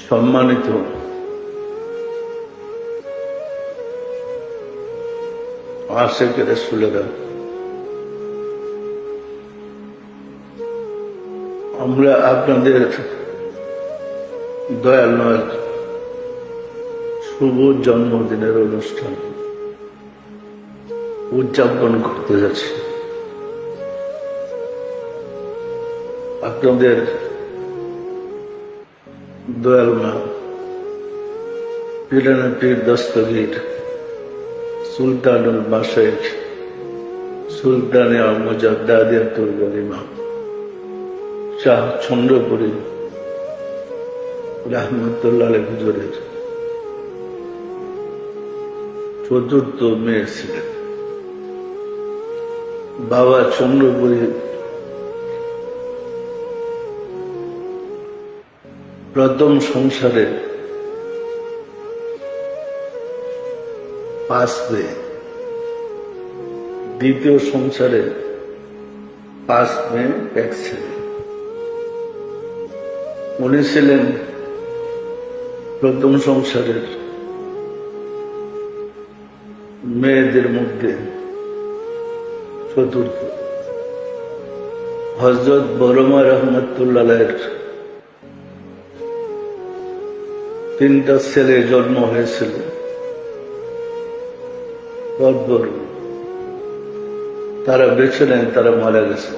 সম্মানিত আশিক রাসূলেরা, আমরা আপনাদের দয়াল নয় শুভ জন্মদিনের অনুষ্ঠান উদযাপন করতে যাচ্ছি। আপনাদের দয়াল মা পীরানা পীর দস্তগীর সুলতানুল মাশায়েখ সুলতানে মুজাদ্দাদিয়াতুল গরিমা শাহ চন্দ্রপুরী রহমতুল্লাহ আলাইহি হুজুরের চতুর্থ মেয়ে ছিলেন। বাবা চন্দ্রপুরী প্রথম সংসারে 5 মেয়ে, দ্বিতীয় সংসারে 5 মেয়ে 1 ছেলে। উনি ছিলেন প্রথম সংসারের মেয়েদের মধ্যে চতুর্থ। হযরত বরমা রহমতুল্লাহ আলাইহির 3টা ছেলে জন্ম হয়েছিল, তারপর তারা বেঁচে নেন, তারা মারা গেছে।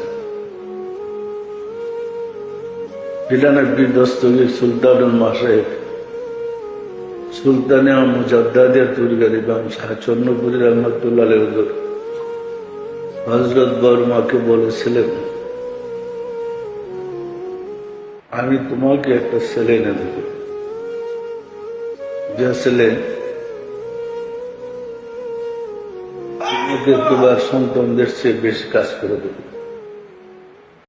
পীরানা পীর দস্তগীর সুলতানুল মাশায়েখ সুলতানে মুজাদ্দাদিয়াতুল গরিমা শাহ চন্দ্রপুরী রহমতুল্লাহ আলাইহি হুজুর হযরত বরমাকে বলেছিলেন, আমি তোমাকে একটা ছেলে এনে দেব, যে ছেলে তোমাকে তোমার সন্তানদের চেয়ে বেশি কাজ করে দেবে।